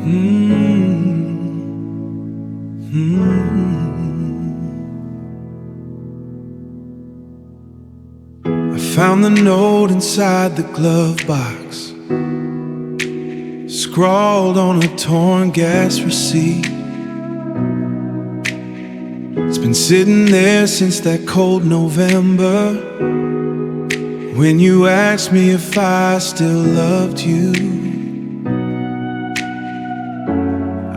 I found the note inside the glove box, scrawled on a torn gas receipt. It's been sitting there since that cold November, when you asked me if I still loved you.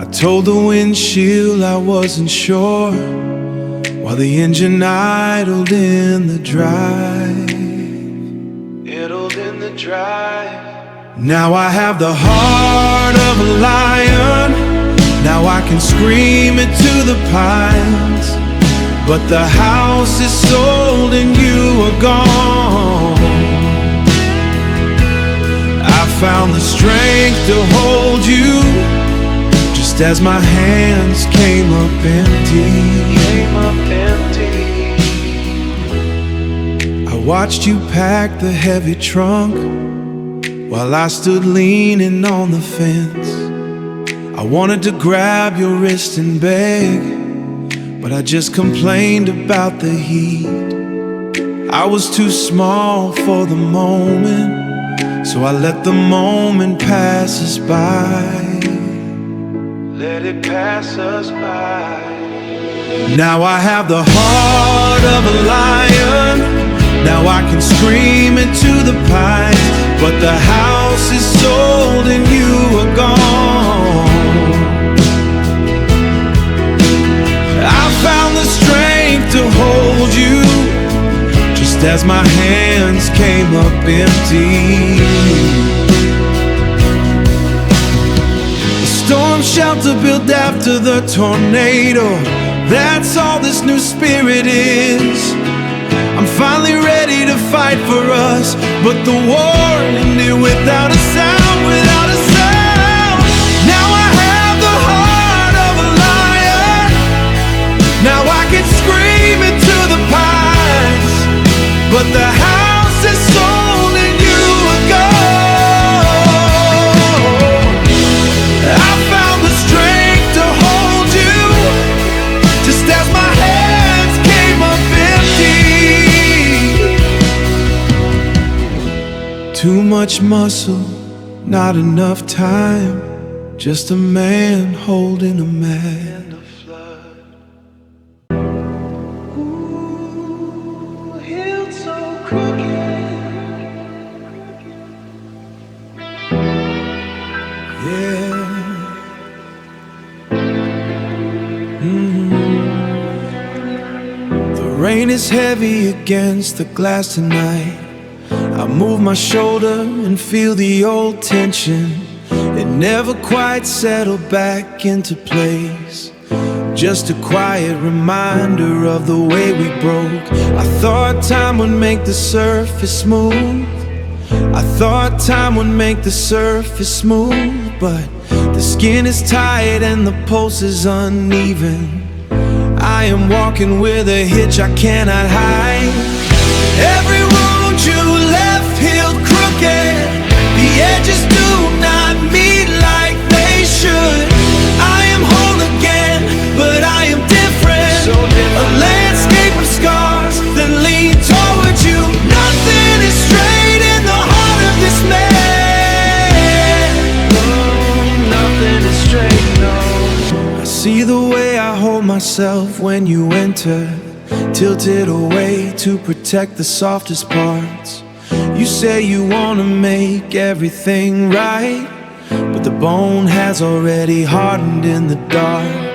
I told the windshield I wasn't sure, while the engine idled in the drive. Idled in the drive. Now I have the heart of a lion, now I can scream it to the pines. But the house is sold and you are gone. I found the strength to hold you, just as my hands came up empty. I watched you pack the heavy trunk, while I stood leaning on the fence. I wanted to grab your wrist and beg, but I just complained about the heat. I was too small for the moment, so I let the moment pass us by. Let it pass us by. Now I have the heart of a lion, now I can scream it to the pines. But the house is sold and you are gone. I found the strength to hold you, just as my hands came up empty. A storm shelter built after the tornado, that's all this new spirit is. I'm finally ready to fight for us, but the war ended without a sound, without a sound. Now I have the heart of a lion, now I can scream into the pines. But the house is sold and you are gone. I found the strength to hold you, just as my hands came up empty. Too much muscle, not enough time, just a man holding a man. The rain is heavy against the glass tonight. I move my shoulder and feel the old tension. It never quite settled back into place. Just a quiet reminder of the way we broke. I thought time would make the surface smooth, I thought time would make the surface smooth. But the skin is tight and the pulse is uneven. I am walking with a hitch I cannot hide. Every wound you left healed crooked, the edges do not meet like they should. I am whole again, but I am different. So different. A landscape of scars that lean towards you. Nothing is straight in the heart of this man. Oh, nothing is straight, no. I see the way I hold myself when you enter, tilted away to protect the softest parts. You say you wanna make everything right, but the bone has already hardened in the dark.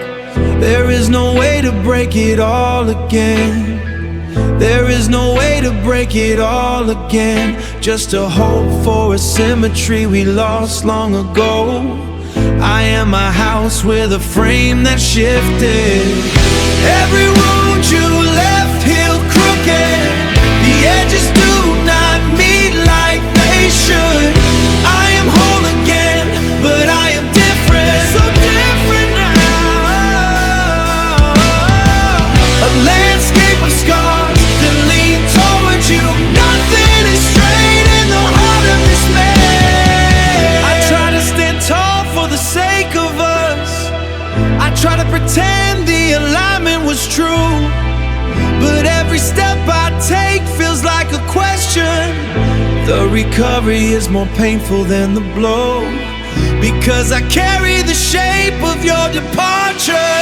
There is no way to break it all again. There is no way to break it all again. Just to hope for a symmetry we lost long ago. I am a house with a frame that shifted. Every wound you left healed crooked, the edges do not meet like they should. I am whole again, but I am different. So different now. A landscape of scars that lean towards you. Nothing is straight in the heart of this man. I try to stand tall for the sake of The recovery is more painful than the blow, because I carry the shape of your departure.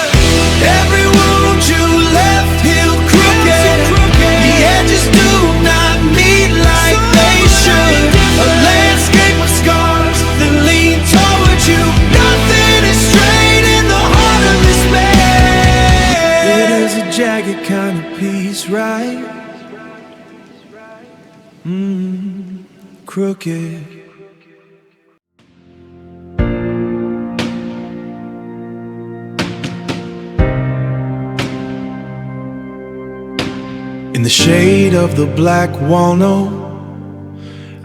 Every wound you left healed crooked. The edges do not meet like they should. A landscape of scars that lean towards you. Nothing is straight in the heart of this man. It is a jagged kind of peace, right? Crooked. In the shade of the black walnut,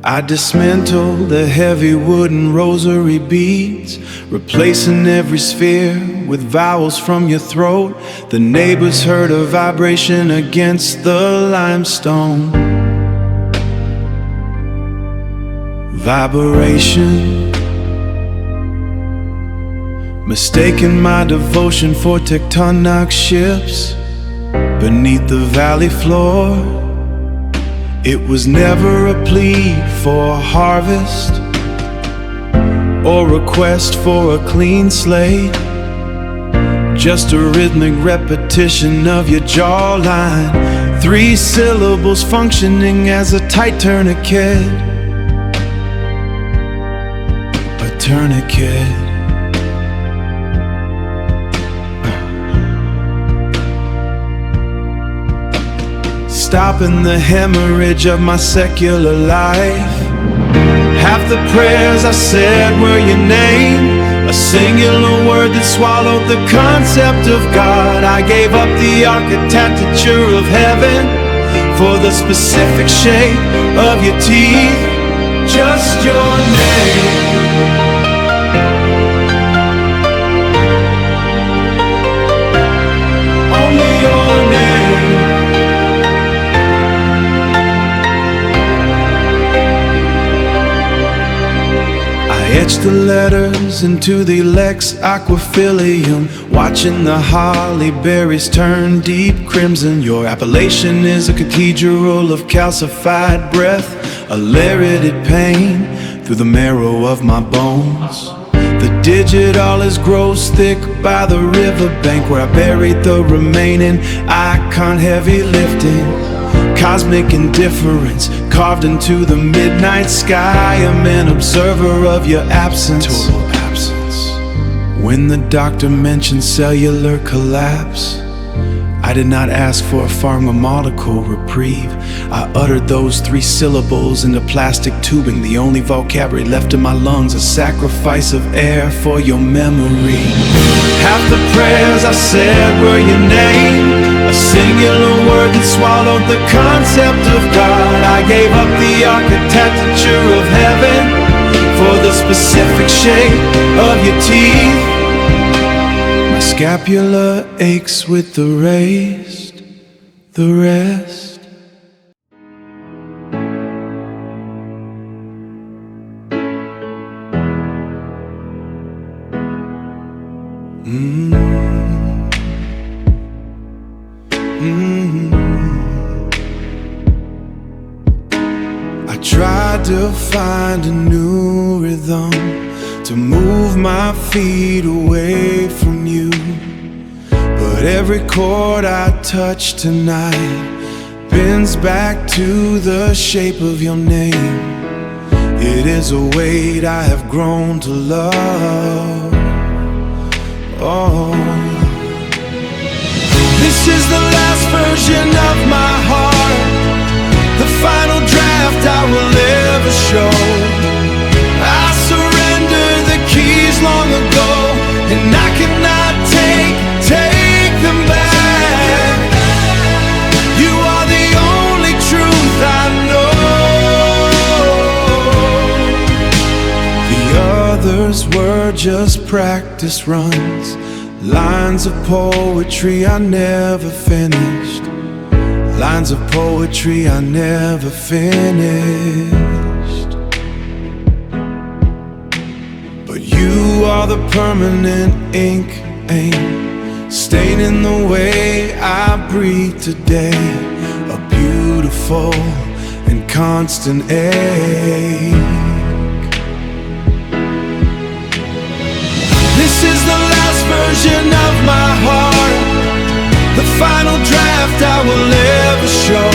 I dismantle the heavy wooden rosary beads, replacing every sphere with vowels from your throat. The neighbors heard a vibration against the limestone. Vibration, mistaking my devotion for tectonic shifts beneath the valley floor. It was never a plea for a harvest or request for a clean slate, just a rhythmic repetition of your jawline. 3 syllables functioning as a tight tourniquet. A tourniquet. Stopping the hemorrhage of my secular life. Half the prayers I said were your name, a singular word that swallowed the concept of God. I gave up the architecture of heaven for the specific shape of your teeth. Just your name. Only your name. Etch the letters into the Lex Aquafilium, watching the holly berries turn deep crimson. Your appellation is a cathedral of calcified breath, a lariated pain through the marrow of my bones. The digital is gross thick by the riverbank, where I buried the remaining icon heavy lifting. Cosmic indifference carved into the midnight sky. I'm an observer of your absence. Total absence. When the doctor mentioned cellular collapse, I did not ask for a pharmacological reprieve. I uttered those 3 syllables into plastic tubing, the only vocabulary left in my lungs, a sacrifice of air for your memory. Half the prayers I said were your name, a singular word that swallowed the concept of God. I gave up the architecture of heaven for the specific shape of your teeth. My scapula aches with the rest. I tried to find a new rhythm to move my feet away from you, but every chord I touch tonight bends back to the shape of your name. It is a weight I have grown to love. Oh, this is the last version of my heart, the final draft I will ever show. I surrender the keys long ago, and I cannot take them back. You are the only truth I know. The others were just practice runs, lines of poetry I never finished. Lines of poetry I never finished. But you are the permanent ink, staining the way I breathe today. A beautiful and constant ache. This is the last version of my heart, the final draft I will ever show.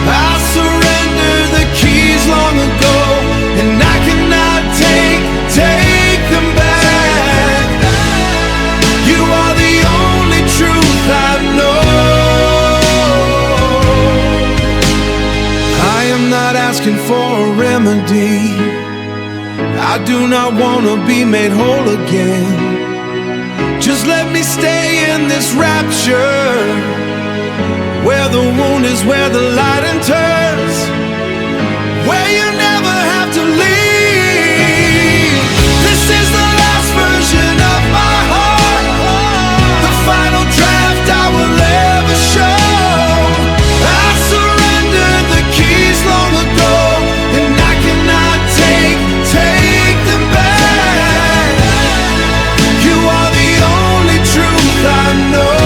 I surrendered the keys long ago, and I cannot take them back. You are the only truth I know. I am not asking for a remedy. I do not want to be made whole again. Just let me stay in this rapture, where the wound is where the light enters, where you never have to leave. This is the last version of my heart, the final draft I will ever show. I surrendered the keys long ago, and I cannot take them back. You are the only truth I know.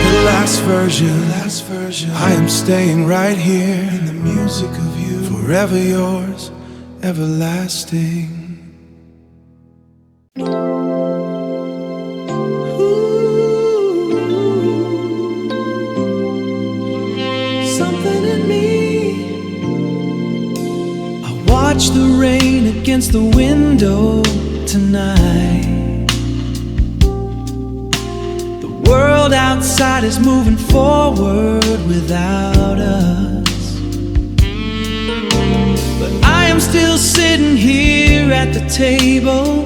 The last version, I am staying right here in the music of you, forever yours, everlasting. Something in me. I watch the rain against the window tonight. The world outside is moving forward without us, but I am still sitting here at the table,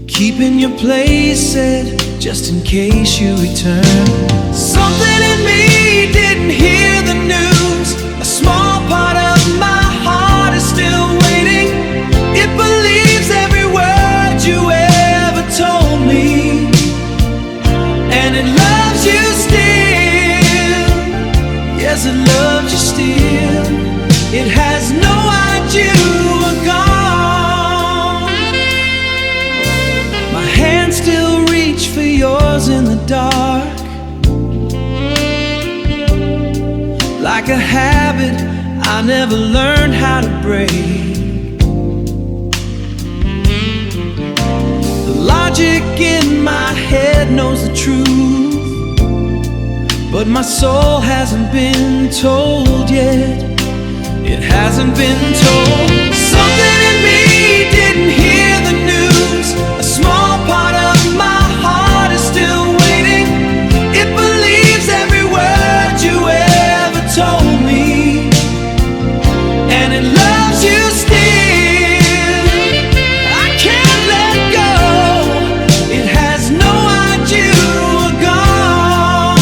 keeping your place set just in case you return. Something in me didn't hear the news. A small part of my heart is still waiting. It believes every word you ever told me, and it loves you still. Yes, it loves you still. It has no idea you are gone. My hands still reach for yours in the dark, like a habit I never learned how to break. The logic in my head knows the truth, but my soul hasn't been told yet. It hasn't been told. Something in me didn't hear the news. A small part of my heart is still waiting. It believes every word you ever told me, and it loves you still. I can't let go. It has no idea you're gone.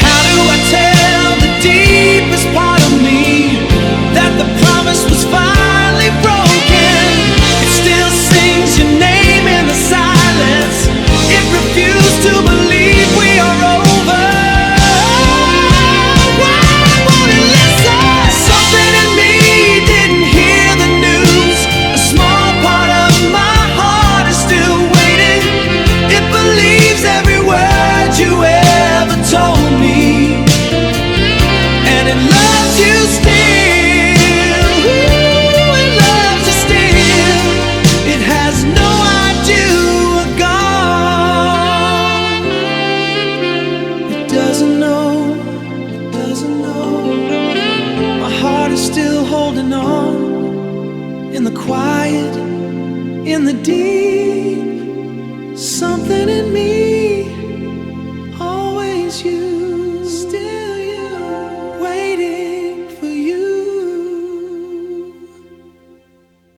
How do I tell the deepest part of me that the promise was finally broken? It still sings your name in the silence. It refused to believe we are over. Why won't it listen? Something in me didn't hear the news. A small part of my heart is still waiting. It believes every word you ever told me, and it loves you still. Ooh, it loves you still. It has no idea we're gone. It doesn't know, my heart is still holding on. In the quiet, in the deep, something in me